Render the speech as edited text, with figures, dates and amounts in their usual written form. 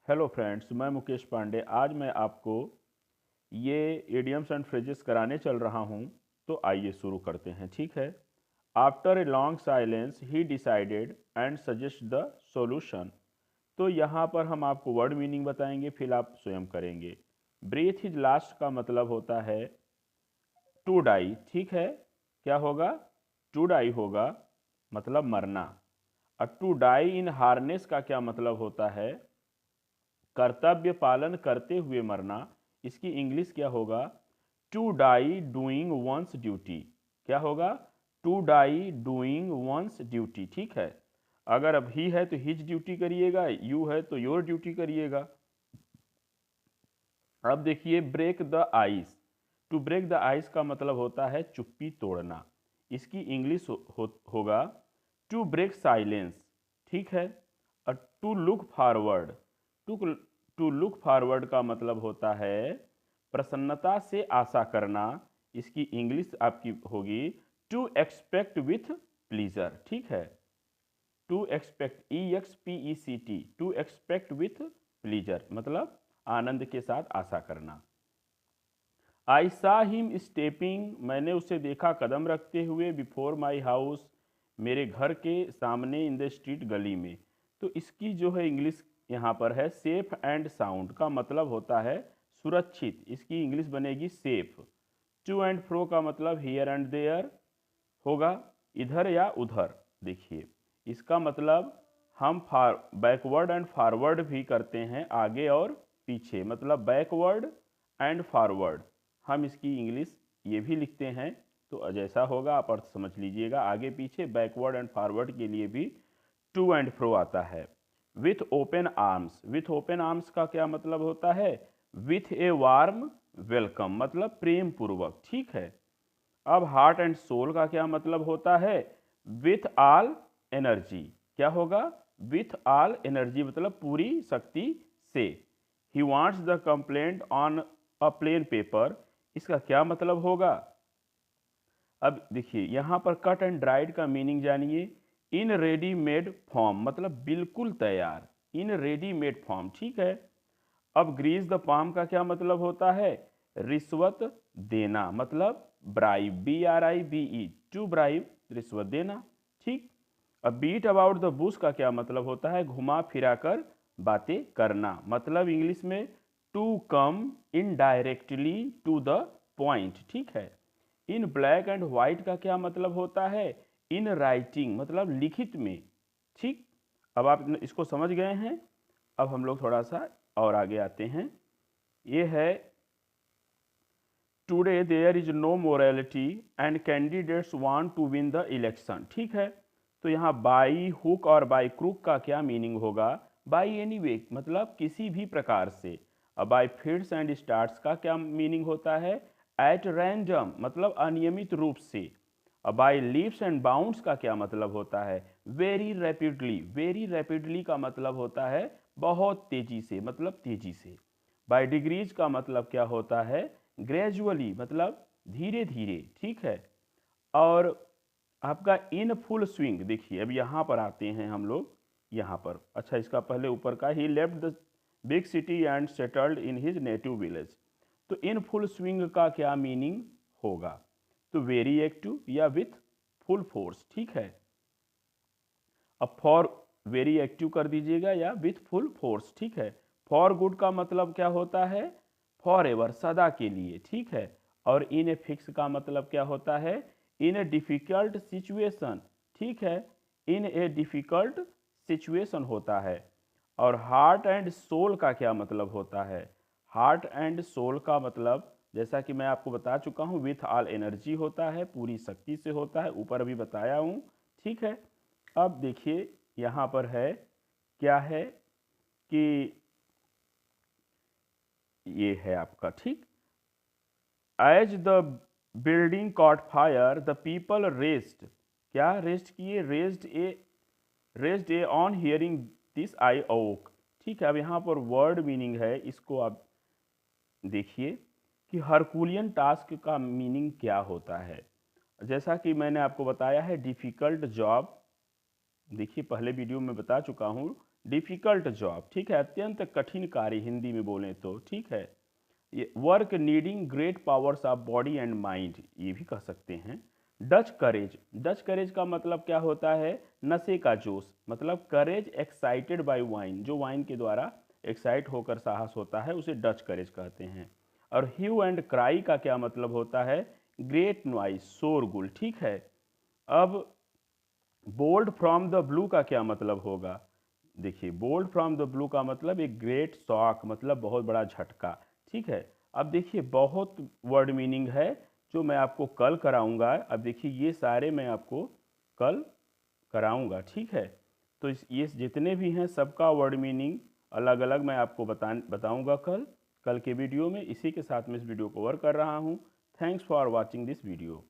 Hello friends, मैं मुकेश पांडे। आज मैं आपको ये इडियम्स एंड फ्रेजेस कराने चल रहा हूँ। तो आइए शुरू करते हैं, ठीक है। After a long silence he decided and suggest the solution. तो यहाँ पर हम आपको वर्ड मीनिंग बताएंगे, फिर आप स्वयं करेंगे। ब्रीथ इज लास्ट का मतलब होता है टू डाई, ठीक है। क्या होगा? टू डाई होगा, मतलब मरना। और टू डाई इन हार्नेस का क्या मतलब होता है? कर्तव्य पालन करते हुए मरना। इसकी इंग्लिश क्या होगा? To die doing one's duty. क्या होगा? To die doing one's duty, ठीक है। अगर अब ही है तो हिज ड्यूटी करिएगा, यू है तो योर ड्यूटी करिएगा। अब देखिए, break the ice. To break the ice का मतलब होता है चुप्पी तोड़ना। इसकी इंग्लिश होगा टू ब्रेक साइलेंस, ठीक है। और to look forward. To to look forward का मतलब होता है प्रसन्नता से आशा करना। इसकी इंग्लिश आपकी होगी टू एक्सपेक्ट विथ प्लीजर, ठीक है। To expect, EXPECT, to expect with pleasure मतलब आनंद के साथ आशा करना। आई सा हिम स्टेपिंग, मैंने उसे देखा कदम रखते हुए, बिफोर माई हाउस, मेरे घर के सामने, इन द स्ट्रीट, गली में। तो इसकी जो है इंग्लिश यहाँ पर है सेफ एंड साउंड का मतलब होता है सुरक्षित। इसकी इंग्लिश बनेगी सेफ। टू एंड फ्रो का मतलब हियर एंड देयर होगा, इधर या उधर। देखिए, इसका मतलब हम बैकवर्ड एंड फॉरवर्ड भी करते हैं, आगे और पीछे, मतलब बैकवर्ड एंड फॉरवर्ड। हम इसकी इंग्लिश ये भी लिखते हैं। तो जैसा होगा आप अर्थ समझ लीजिएगा। आगे पीछे, बैकवर्ड एंड फॉरवर्ड के लिए भी टू एंड फ्रो आता है। With open arms, with open arms का क्या मतलब होता है? विथ ए वार्म वेलकम, मतलब प्रेम पूर्वक, ठीक है। अब हार्ट एंड सोल का क्या मतलब होता है? With all energy. क्या होगा? विथ ऑल एनर्जी मतलब पूरी शक्ति से। He wants the complaint on a plain paper. इसका क्या मतलब होगा? अब देखिए, यहां पर कट एंड ड्राइड का मीनिंग जानिए। इन रेडीमेड फॉर्म मतलब बिल्कुल तैयार, इन रेडीमेड फॉर्म, ठीक है। अब ग्रीस द पाम का क्या मतलब होता है? रिश्वत देना, मतलब ब्राइब, BRIBE, टू ब्राइब, रिश्वत देना, ठीक। अब बीट अबाउट द बुश का क्या मतलब होता है? घुमा फिरा कर बातें करना, मतलब इंग्लिश में to come indirectly to the point, ठीक है। इन ब्लैक एंड व्हाइट का क्या मतलब होता है? इन राइटिंग मतलब लिखित में, ठीक। अब आप इसको समझ गए हैं। अब हम लोग थोड़ा सा और आगे आते हैं। ये है today there is no morality and candidates want to win the election, ठीक है। तो यहाँ बाई हुक और बाई क्रूक का क्या मीनिंग होगा? बाई एनी वे मतलब किसी भी प्रकार से। अब बाई फिट्स एंड स्टार्ट्स का क्या मीनिंग होता है? एट रैंडम मतलब अनियमित रूप से। अब बाई लीप्स एंड बाउंड्स का क्या मतलब होता है? वेरी रैपिडली, वेरी रैपिडली का मतलब होता है बहुत तेजी से, मतलब तेजी से। बाय डिग्रीज का मतलब क्या होता है? ग्रेजुअली मतलब धीरे धीरे, ठीक है। और आपका इन फुल स्विंग, देखिए अब यहाँ पर आते हैं हम लोग। यहाँ पर अच्छा, इसका पहले ऊपर का he left the big city and settled in his native village. तो इन फुल स्विंग का क्या मीनिंग होगा? तो वेरी एक्टिव या विथ फुल फोर्स, ठीक है। अब फॉर वेरी एक्टिव कर दीजिएगा या विथ फुल फोर्स, ठीक है। फॉर गुड का मतलब क्या होता है? फॉर एवर, सदा के लिए, ठीक है। और इन ए फिक्स का मतलब क्या होता है? इन ए डिफिकल्ट सिचुएशन, ठीक है। इन ए डिफिकल्ट सिचुएशन होता है। और हार्ट एंड सोल का क्या मतलब होता है? हार्ट एंड सोल का मतलब जैसा कि मैं आपको बता चुका हूँ, विथ ऑल एनर्जी होता है, पूरी शक्ति से होता है, ऊपर अभी बताया हूँ, ठीक है। अब देखिए, यहाँ पर है क्या है कि ये है आपका, ठीक। As the building caught fire the people raced, क्या रेस्ट किए? Raced a on hearing this I oak, ठीक है। अब यहाँ पर वर्ड मीनिंग है, इसको आप देखिए कि हरकुलियन टास्क का मीनिंग क्या होता है। जैसा कि मैंने आपको बताया है, डिफ़िकल्ट जॉब। देखिए, पहले वीडियो में बता चुका हूँ, डिफ़िकल्ट जॉब, ठीक है, अत्यंत कठिन कार्य हिंदी में बोलें तो, ठीक है। ये work needing great powers of body and mind, ये भी कह सकते हैं। डच करेज, डच करेज का मतलब क्या होता है, नशे का जोश, मतलब करेज एक्साइटेड बाय वाइन, जो वाइन के द्वारा एक्साइट होकर साहस होता है उसे डच करेज कहते हैं। और ह्यू एंड क्राई का क्या मतलब होता है, ग्रेट नॉइस, शोरगुल, ठीक है। अब बोल्ड फ्रॉम द ब्लू का क्या मतलब होगा, देखिए बोल्ड फ्रॉम द ब्लू का मतलब एक ग्रेट शॉक, मतलब बहुत बड़ा झटका, ठीक है। अब देखिए बहुत वर्ड मीनिंग है जो मैं आपको कल कराऊंगा। अब देखिए ये सारे मैं आपको कल कराऊंगा, ठीक है। तो ये जितने भी हैं सबका वर्ड मीनिंग अलग अलग मैं आपको बताऊंगा कल के वीडियो में। इसी के साथ मैं इस वीडियो को ओवर कर रहा हूँ। Thanks for watching this video.